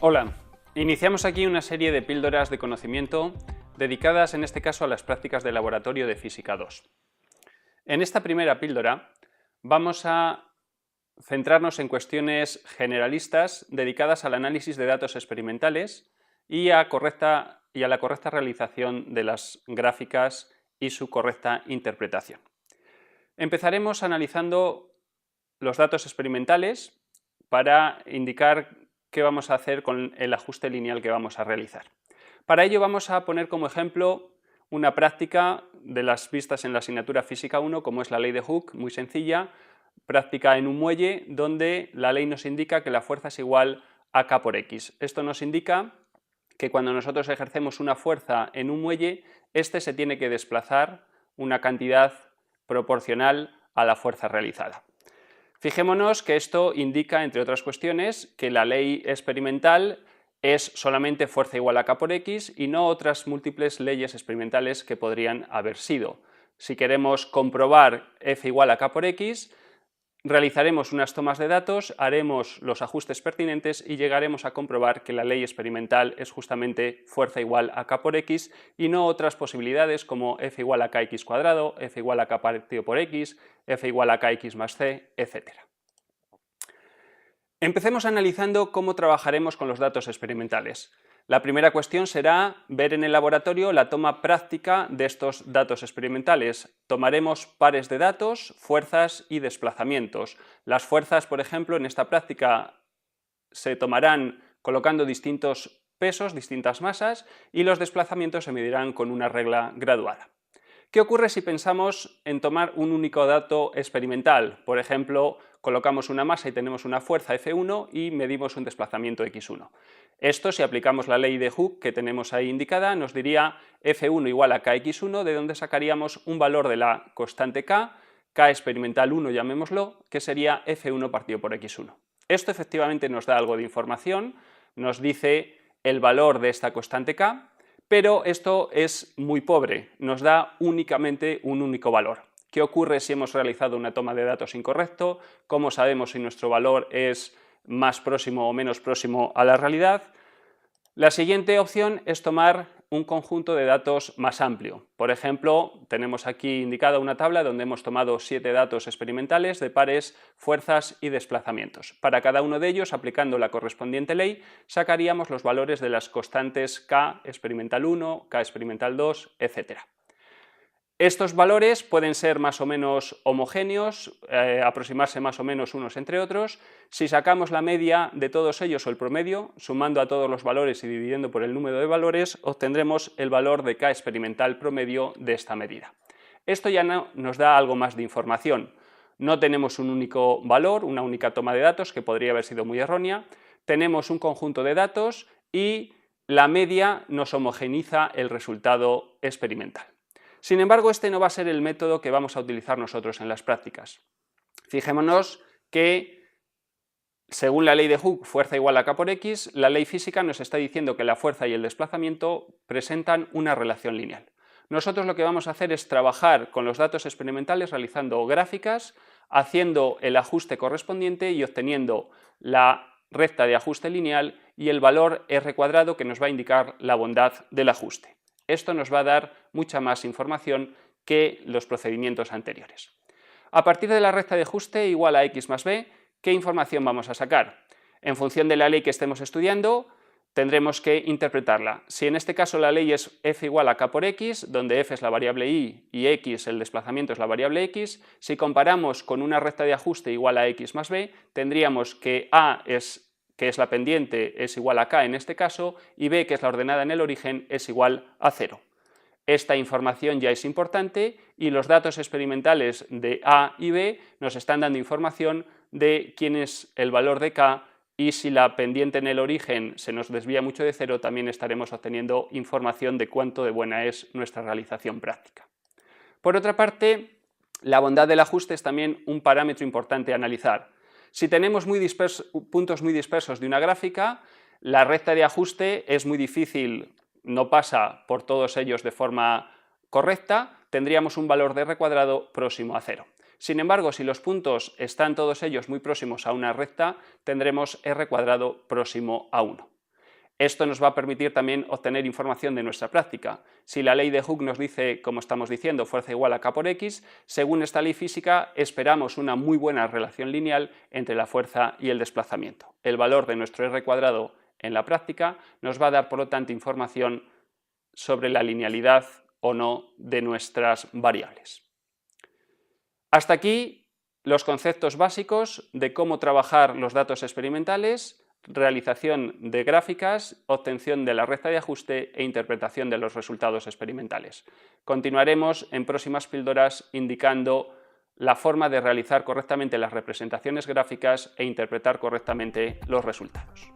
Hola, iniciamos aquí una serie de píldoras de conocimiento dedicadas en este caso a las prácticas de laboratorio de Física 2. En esta primera píldora vamos a centrarnos en cuestiones generalistas dedicadas al análisis de datos experimentales y a la correcta realización de las gráficas y su correcta interpretación. Empezaremos analizando los datos experimentales para indicar qué vamos a hacer con el ajuste lineal que vamos a realizar. Para ello vamos a poner como ejemplo una práctica de las vistas en la asignatura Física 1, como es la ley de Hooke, muy sencilla, práctica en un muelle donde la ley nos indica que la fuerza es igual a K por X. Esto nos indica que cuando nosotros ejercemos una fuerza en un muelle, este se tiene que desplazar una cantidad proporcional a la fuerza realizada. Fijémonos que esto indica, entre otras cuestiones, que la ley experimental es solamente fuerza igual a K por X y no otras múltiples leyes experimentales que podrían haber sido. Si queremos comprobar F igual a K por X, realizaremos unas tomas de datos, haremos los ajustes pertinentes y llegaremos a comprobar que la ley experimental es justamente fuerza igual a K por X y no otras posibilidades como F igual a Kx cuadrado, F igual a K partido por X, F igual a Kx más C, etc. Empecemos analizando cómo trabajaremos con los datos experimentales. La primera cuestión será ver en el laboratorio la toma práctica de estos datos experimentales. Tomaremos pares de datos, fuerzas y desplazamientos. Las fuerzas, por ejemplo, en esta práctica se tomarán colocando distintos pesos, distintas masas, y los desplazamientos se medirán con una regla graduada. ¿Qué ocurre si pensamos en tomar un único dato experimental? Por ejemplo, colocamos una masa y tenemos una fuerza F1 y medimos un desplazamiento X1. Esto, si aplicamos la ley de Hooke que tenemos ahí indicada, nos diría F1 igual a Kx1, de donde sacaríamos un valor de la constante K, K experimental 1 llamémoslo, que sería F1 partido por X1. Esto efectivamente nos da algo de información, nos dice el valor de esta constante K, pero esto es muy pobre, nos da únicamente un único valor. ¿Qué ocurre si hemos realizado una toma de datos incorrecto? ¿Cómo sabemos si nuestro valor es más próximo o menos próximo a la realidad? La siguiente opción es tomar un conjunto de datos más amplio. Por ejemplo, tenemos aquí indicada una tabla donde hemos tomado 7 datos experimentales de pares, fuerzas y desplazamientos. Para cada uno de ellos, aplicando la correspondiente ley, sacaríamos los valores de las constantes K experimental 1, K experimental 2, etc. Estos valores pueden ser más o menos homogéneos, aproximarse más o menos unos entre otros. Si sacamos la media de todos ellos o el promedio, sumando a todos los valores y dividiendo por el número de valores, obtendremos el valor de K experimental promedio de esta medida. Esto ya nos da algo más de información. No tenemos un único valor, una única toma de datos, que podría haber sido muy errónea. Tenemos un conjunto de datos y la media nos homogeniza el resultado experimental. Sin embargo, este no va a ser el método que vamos a utilizar nosotros en las prácticas. Fijémonos que, según la ley de Hooke, fuerza igual a K por X, la ley física nos está diciendo que la fuerza y el desplazamiento presentan una relación lineal. Nosotros lo que vamos a hacer es trabajar con los datos experimentales realizando gráficas, haciendo el ajuste correspondiente y obteniendo la recta de ajuste lineal y el valor R cuadrado que nos va a indicar la bondad del ajuste. Esto nos va a dar mucha más información que los procedimientos anteriores. A partir de la recta de ajuste igual a x más b, ¿qué información vamos a sacar? En función de la ley que estemos estudiando, tendremos que interpretarla. Si en este caso la ley es f igual a k por x, donde f es la variable y x, el desplazamiento, es la variable x, si comparamos con una recta de ajuste igual a x más b, tendríamos que a que es la pendiente, es igual a k en este caso, y b, que es la ordenada en el origen, es igual a 0. Esta información ya es importante y los datos experimentales de a y b nos están dando información de quién es el valor de k, y si la pendiente en el origen se nos desvía mucho de 0, también estaremos obteniendo información de cuánto de buena es nuestra realización práctica. Por otra parte, la bondad del ajuste es también un parámetro importante a analizar. Si tenemos puntos muy dispersos de una gráfica, la recta de ajuste es muy difícil, no pasa por todos ellos de forma correcta, tendríamos un valor de R cuadrado próximo a 0. Sin embargo, si los puntos están todos ellos muy próximos a una recta, tendremos R cuadrado próximo a 1. Esto nos va a permitir también obtener información de nuestra práctica. Si la ley de Hooke nos dice, como estamos diciendo, fuerza igual a K por X, según esta ley física esperamos una muy buena relación lineal entre la fuerza y el desplazamiento. El valor de nuestro R cuadrado en la práctica nos va a dar, por lo tanto, información sobre la linealidad o no de nuestras variables. Hasta aquí los conceptos básicos de cómo trabajar los datos experimentales, realización de gráficas, obtención de la recta de ajuste e interpretación de los resultados experimentales. Continuaremos en próximas píldoras indicando la forma de realizar correctamente las representaciones gráficas e interpretar correctamente los resultados.